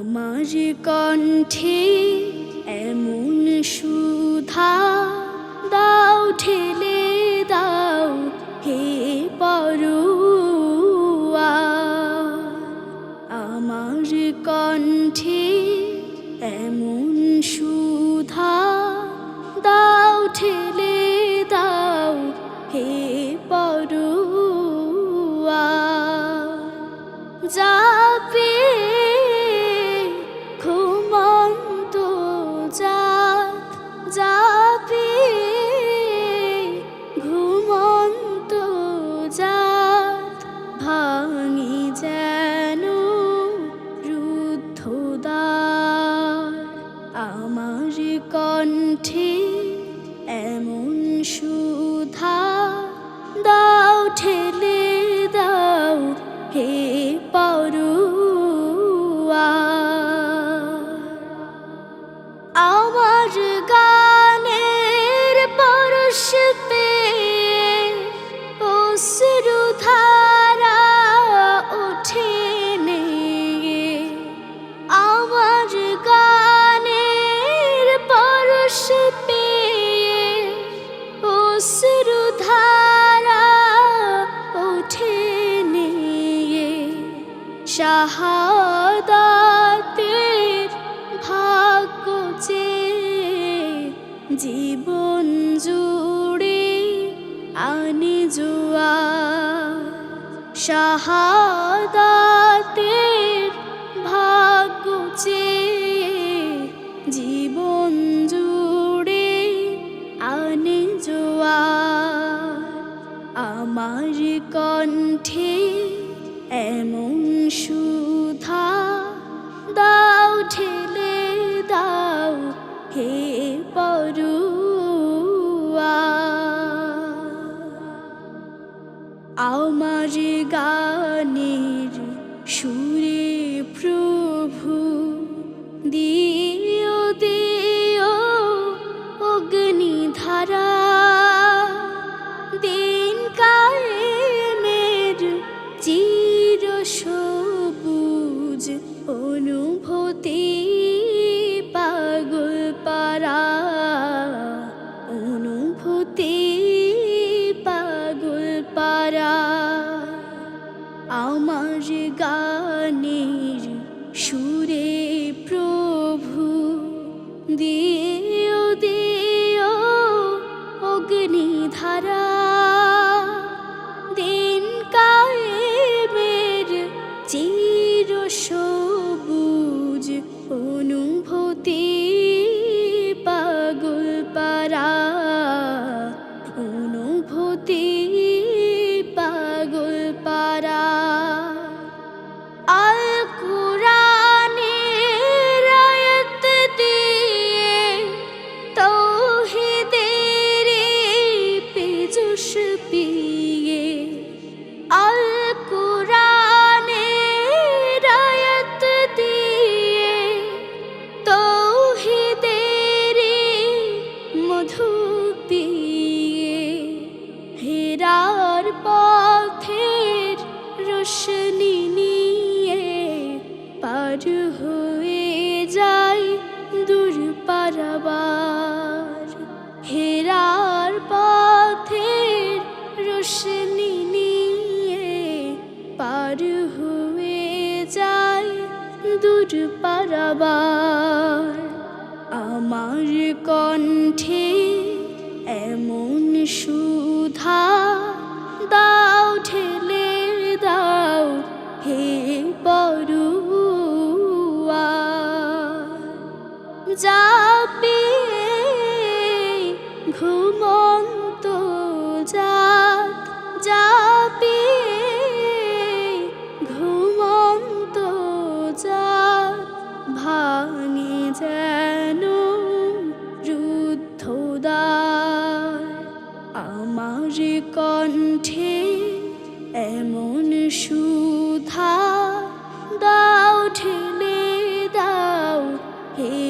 আমার কণ্ঠে এমন সুধা দাও ঢেলে দাও হে পরোয়ার। আমার কণ্ঠে এমন সুধা দাও ঢেলে দাও হে পরোয়ার। যাবে ঘুমন্ত জাত, যাবে ঘুমন্ত জাত, ভাঙি যেন রুদ্ধ দ্বার। আমার কণ্ঠে এমন সুধা দাও ঠেলে দাও হে পরোয়ার। আমার গানের পরশ পেয়ে অশ্রুধারা ওঠে নেয়ে। আমার গানের পরশ পেয়ে অশ্রুধারা ওঠে নেয়ে। শাহাদাতের ভাগ্য চেয়ে জীবন জুড়ে আনি জোয়ার। শাহাদাতের ভাগ্য চেয়ে জীবন জুড়ে আনি জোয়ার। আমার কণ্ঠে এমন সুধা দাও ঠেলে দাও হে পরোয়ার। আমার গানের সুরে প্রভু দিও দিও অগ্নিধারা। দিন কায়েমের চির সবুজ অনুভূতি পাগল পারা। অনুভূতি পাগল পারা। আমার গানের সুরে প্রভু দিও দিও অগ্নিধারা। দিন কায়েমের চির সবুজ অনুভূতি পাগল পারা। অনুভূতি পাগল পারা। আল কুরআনের আয়াত দিয়ে তাওহীদের পেজশ পিয়ে। আল কুরআনের আয়াত দিয়ে তাওহীদের মধু পিয়ে। হেরার পথের রোশনি নিয়ে পার হয়ে যায় দূর পারাবার। হেরার পথের রোশনি নিয়ে পার হয়ে যায় দূর পারাবার। আমার কণ্ঠে এমন সুধা দাও ঠেলে দাও হে পরোয়ার। যাবে ঘুমন্ত জাত, যাবে ঘুমন্ত জাত, ভাঙে যেন রুদ্ধ দ্বার। আমার কণ্ঠে এমন সুধা দাও ঠেলে দাও হে